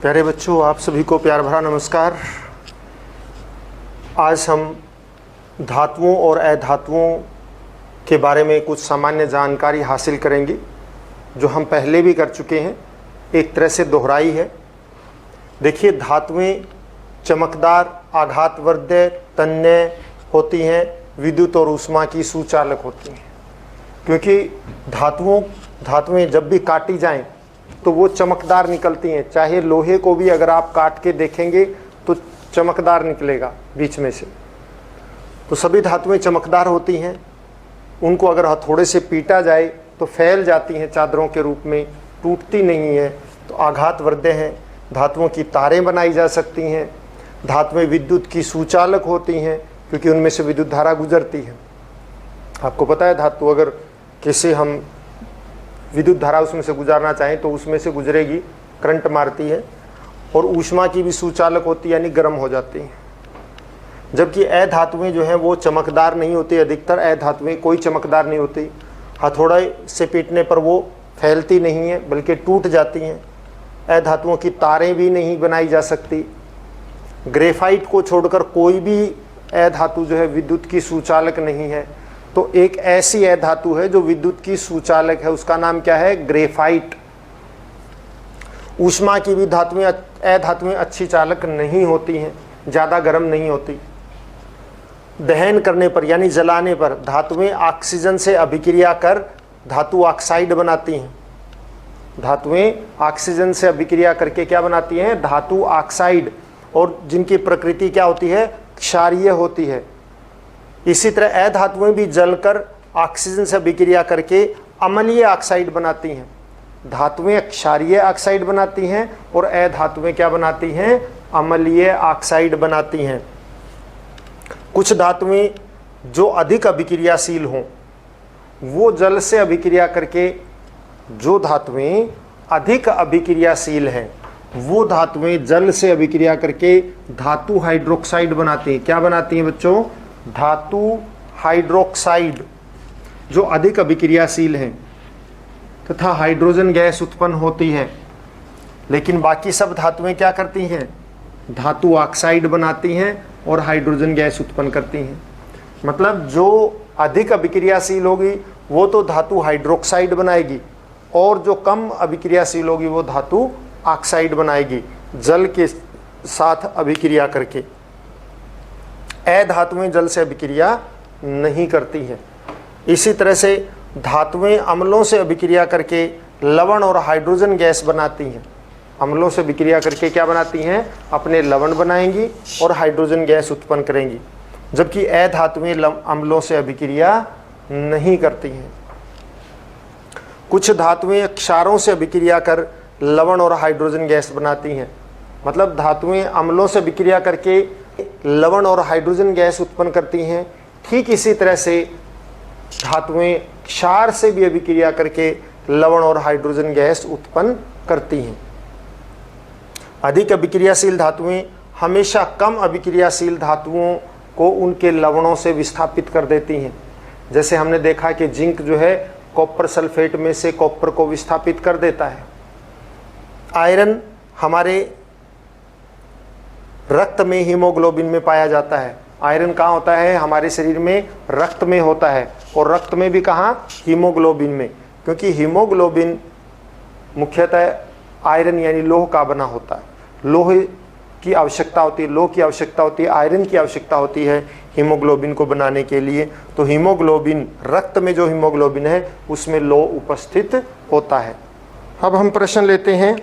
प्यारे बच्चों, आप सभी को प्यार भरा नमस्कार। आज हम धातुओं और अधातुओं के बारे में कुछ सामान्य जानकारी हासिल करेंगे, जो हम पहले भी कर चुके हैं, एक तरह से दोहराई है। देखिए, धातुएं चमकदार, आघातवर्धक, तन्य होती हैं, विद्युत और ऊष्मा की सुचालक होती हैं। क्योंकि धातुएं जब भी काटी जाएं तो वो चमकदार निकलती हैं। चाहे लोहे को भी अगर आप काट के देखेंगे तो चमकदार निकलेगा बीच में से। तो सभी धातुएं चमकदार होती हैं। उनको अगर हथौड़े से पीटा जाए तो फैल जाती हैं चादरों के रूप में, टूटती नहीं है। तो आघातवर्धक हैं। धातुओं की तारें बनाई जा सकती हैं। धातुएं विद्युत की सुचालक होती हैं, क्योंकि उनमें से विद्युत धारा गुजरती है। आपको पता है, धातु अगर किसी हम विद्युत धारा उसमें से गुजारना चाहें तो उसमें से गुजरेगी, करंट मारती है। और ऊष्मा की भी सुचालक होती है, यानी गर्म हो जाती है। जबकि अधातुएं जो हैं वो चमकदार नहीं होती। अधिकतर अधातुएं कोई चमकदार नहीं होती। हथौड़े से पीटने पर वो फैलती नहीं है, बल्कि टूट जाती हैं। अधातुओं की तारें भी नहीं बनाई जा सकती। ग्रेफाइट को छोड़कर कोई भी अधातु जो है विद्युत की सुचालक नहीं है। तो एक ऐसी अधातु है जो विद्युत की सुचालक है, उसका नाम क्या है? ग्रेफाइट। ऊष्मा की भी अधातुएं अच्छी चालक नहीं होती हैं, ज़्यादा गर्म नहीं होती। दहन करने पर यानी जलाने पर धातुएं ऑक्सीजन से अभिक्रिया कर धातु ऑक्साइड बनाती हैं। धातुएं ऑक्सीजन से अभिक्रिया करके क्या बनाती हैं? धातु ऑक्साइड। और जिनकी प्रकृति क्या होती है? क्षारीय होती है। इसी तरह अधातुएं भी जलकर ऑक्सीजन से अभिक्रिया करके अम्लीय ऑक्साइड बनाती हैं। धातुएं क्षारीय ऑक्साइड बनाती हैं और अधातुएं क्या बनाती हैं? अम्लीय ऑक्साइड बनाती हैं। कुछ धातुएं जो अधिक अभिक्रियाशील हों वो जल से अभिक्रिया करके, जो धातुएं अधिक अभिक्रियाशील हैं वो धातुएं जल से अभिक्रिया करके धातु हाइड्रोक्साइड बनाती हैं। क्या बनाती हैं बच्चों? धातु हाइड्रोक्साइड, जो अधिक अभिक्रियाशील हैं तथा हाइड्रोजन गैस उत्पन्न होती है। लेकिन बाकी सब धातुएं क्या करती हैं? धातु ऑक्साइड बनाती हैं और हाइड्रोजन गैस उत्पन्न करती हैं। मतलब जो अधिक अभिक्रियाशील होगी वो तो धातु हाइड्रोक्साइड बनाएगी, और जो कम अभिक्रियाशील होगी वो धातु ऑक्साइड बनाएगी, जल के साथ अभिक्रिया करके। अधातुएं जल से अभिक्रिया नहीं करती हैं। इसी तरह से धातुएं अम्लों से अभिक्रिया करके लवण और हाइड्रोजन गैस बनाती हैं। अम्लों से अभिक्रिया करके क्या बनाती हैं? अपने लवण बनाएंगी और हाइड्रोजन गैस उत्पन्न करेंगी। जबकि अधातुएं अम्लों से अभिक्रिया नहीं करती हैं। कुछ धातुएं क्षारों से अभिक्रिया कर लवण और हाइड्रोजन गैस बनाती हैं। मतलब धातुएं अम्लों से अभिक्रिया करके लवण और हाइड्रोजन गैस उत्पन्न करती हैं। ठीक इसी तरह से धातुएं क्षार से भी अभिक्रिया करके लवण और हाइड्रोजन गैस उत्पन्न करती हैं। अधिक अभिक्रियाशील धातुएं हमेशा कम अभिक्रियाशील धातुओं को उनके लवणों से विस्थापित कर देती हैं। जैसे हमने देखा कि जिंक जो है कॉपर सल्फेट में से कॉपर को विस्थापित कर देता है। आयरन हमारे रक्त में हीमोग्लोबिन में पाया जाता है। आयरन कहाँ होता है? हमारे शरीर में रक्त में होता है। और रक्त में भी कहाँ? हीमोग्लोबिन में। क्योंकि हीमोग्लोबिन मुख्यतः आयरन यानी लोह का बना होता है। लोहे की आवश्यकता होती है, लोह की आवश्यकता होती है, आयरन की आवश्यकता होती है हीमोग्लोबिन को बनाने के लिए। तो हीमोग्लोबिन, रक्त में जो हीमोग्लोबिन है उसमें लोह उपस्थित होता है। अब हम प्रश्न लेते हैं।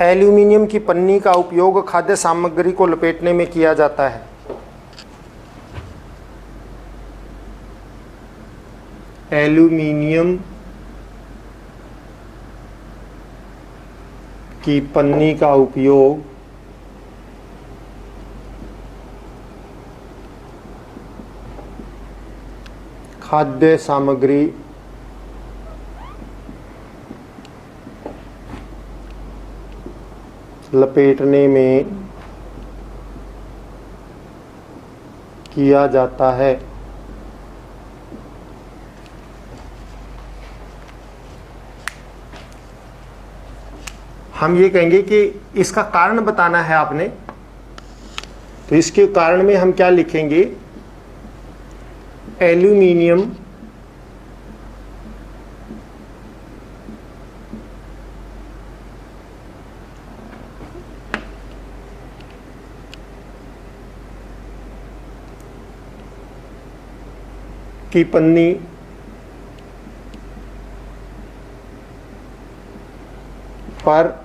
एल्यूमिनियम की पन्नी का उपयोग खाद्य सामग्री को लपेटने में किया जाता है। एल्यूमिनियम की पन्नी का उपयोग खाद्य सामग्री लपेटने में किया जाता है। हम ये कहेंगे कि इसका कारण बताना है आपने, तो इसके कारण में हम क्या लिखेंगे, एल्यूमिनियम की पन्नी पर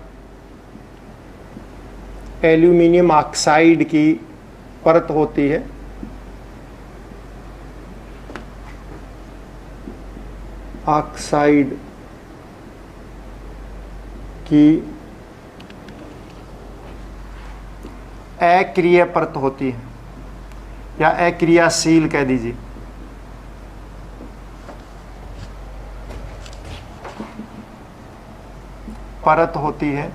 एल्यूमिनियम ऑक्साइड की परत होती है, ऑक्साइड की अक्रिय परत होती है, या अक्रियाशील कह दीजिए। परत होती है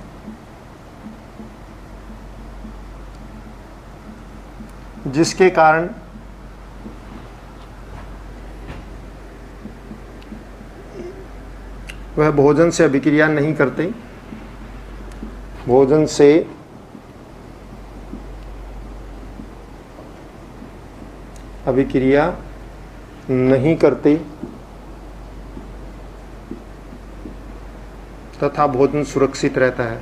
जिसके कारण वह भोजन से अभिक्रिया नहीं करते, भोजन से अभिक्रिया नहीं करते तथा भोजन सुरक्षित रहता है।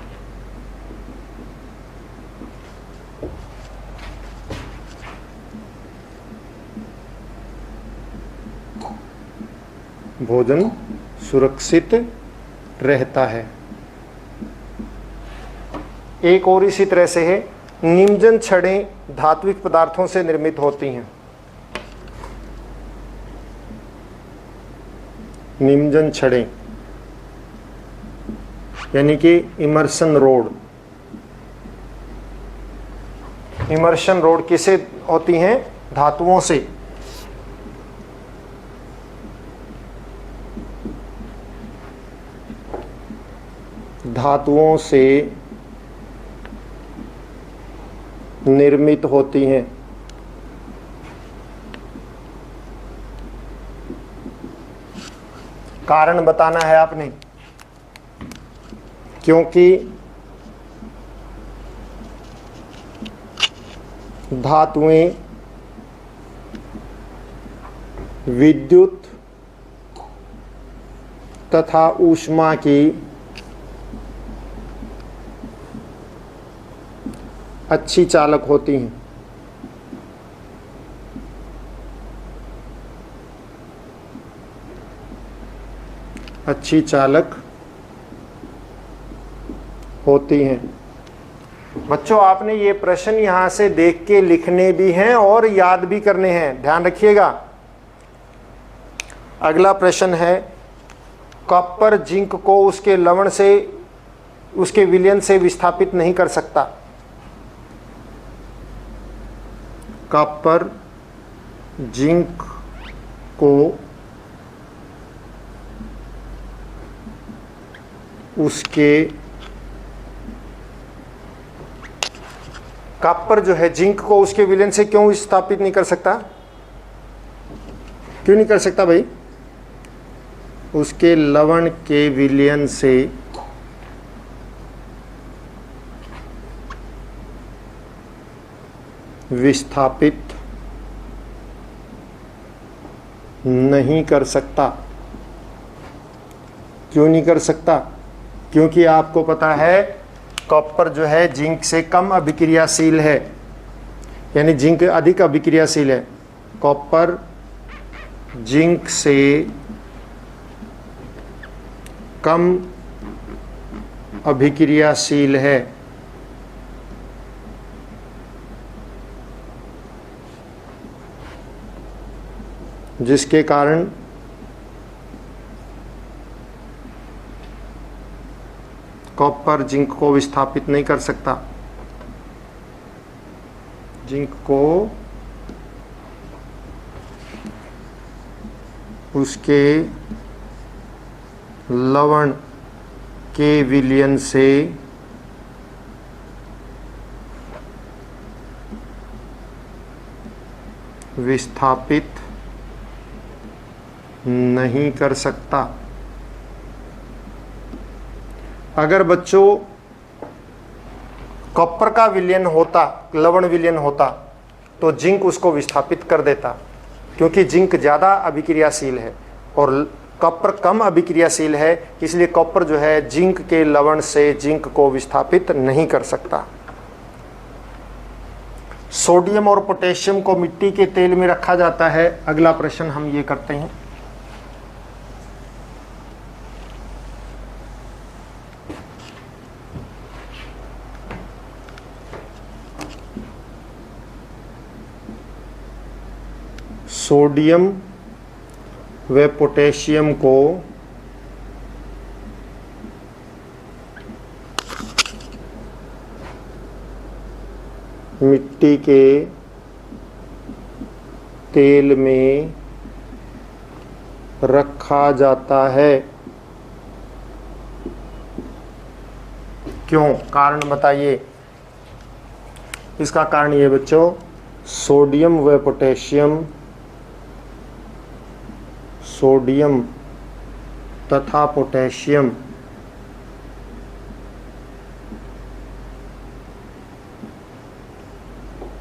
भोजन सुरक्षित रहता है। एक और इसी तरह से है, निमज्जन छड़ें धात्विक पदार्थों से निर्मित होती हैं। निमज्जन छड़ें यानी कि इमर्शन रोड। इमर्शन रोड किससे होती हैं? धातुओं से। धातुओं से निर्मित होती हैं। कारण बताना है आपने, क्योंकि धातुएं विद्युत तथा ऊष्मा की अच्छी चालक होती हैं। अच्छी चालक होती हैं। बच्चों, आपने ये प्रश्न यहां से देख के लिखने भी हैं और याद भी करने हैं, ध्यान रखिएगा। अगला प्रश्न है, कॉपर जिंक को उसके लवण से, उसके विलयन से विस्थापित नहीं कर सकता। कॉपर जिंक को उसके, कॉपर जो है जिंक को उसके विलयन से क्यों विस्थापित नहीं कर सकता? क्यों नहीं कर सकता भाई? उसके लवण के विलयन से विस्थापित नहीं कर सकता। क्यों नहीं कर सकता? क्योंकि आपको पता है कॉपर जो है जिंक से कम अभिक्रियाशील है, यानी जिंक अधिक अभिक्रियाशील है। कॉपर जिंक से कम अभिक्रियाशील है, जिसके कारण कॉपर जिंक को विस्थापित नहीं कर सकता। जिंक को उसके लवण के विलयन से विस्थापित नहीं कर सकता। अगर बच्चों कॉपर का विलयन होता, लवण विलयन होता, तो जिंक उसको विस्थापित कर देता, क्योंकि जिंक ज़्यादा अभिक्रियाशील है और कॉपर कम अभिक्रियाशील है, इसलिए कॉपर जो है जिंक के लवण से जिंक को विस्थापित नहीं कर सकता। सोडियम और पोटेशियम को मिट्टी के तेल में रखा जाता है। अगला प्रश्न हम ये करते हैं, सोडियम व पोटेशियम को मिट्टी के तेल में रखा जाता है, क्यों? कारण बताइए। इसका कारण ये बच्चों, सोडियम व पोटेशियम, सोडियम तथा पोटेशियम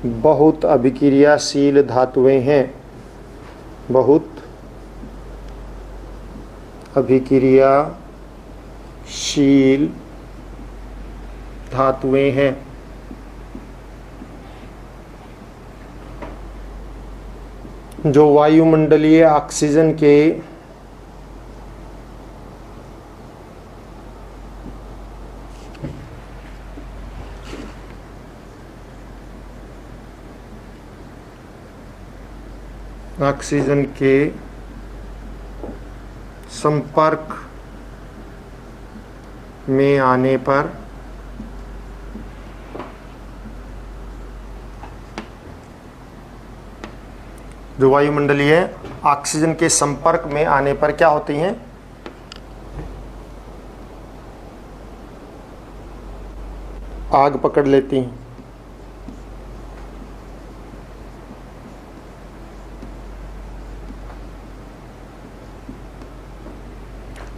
बहुत अभिक्रियाशील धातुएं हैं, बहुत अभिक्रियाशील धातुएं हैं। जो वायुमंडलीय ऑक्सीजन के संपर्क में आने पर जो वायुमंडलीय ऑक्सीजन के संपर्क में आने पर क्या होती हैं? आग पकड़ लेती हैं।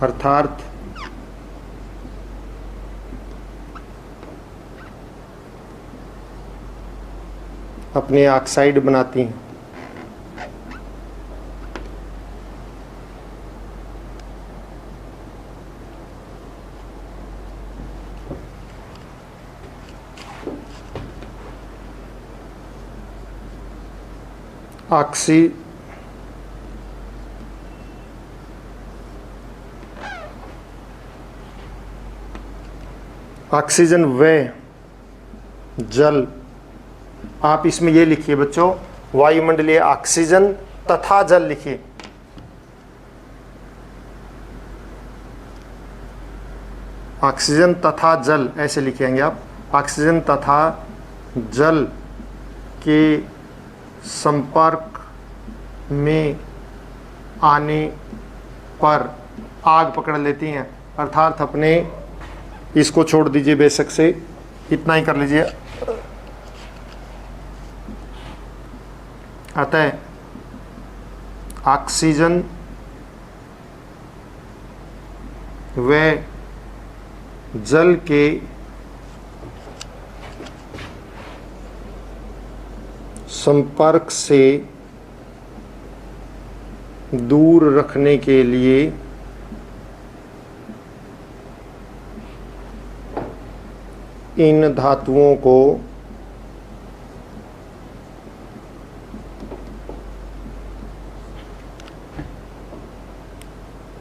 अर्थात अपने ऑक्साइड बनाती हैं। ऑक्सीजन व जल, आप इसमें ये लिखिए बच्चों, वायुमंडलीय ऑक्सीजन तथा जल लिखिए। ऑक्सीजन तथा जल ऐसे लिखेंगे आप। ऑक्सीजन तथा जल के संपर्क में आने पर आग पकड़ लेती हैं। अर्थात अपने इसको छोड़ दीजिए, बेशक से इतना ही कर लीजिए। अतः ऑक्सीजन व जल के संपर्क से दूर रखने के लिए इन धातुओं को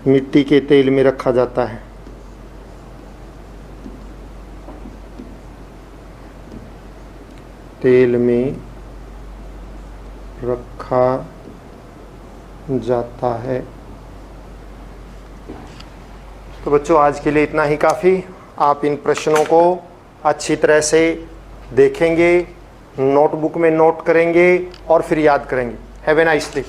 मिट्टी के तेल में रखा जाता है। तेल में रखा जाता है। तो बच्चों आज के लिए इतना ही काफ़ी। आप इन प्रश्नों को अच्छी तरह से देखेंगे, नोटबुक में नोट करेंगे और फिर याद करेंगे। Have a nice day.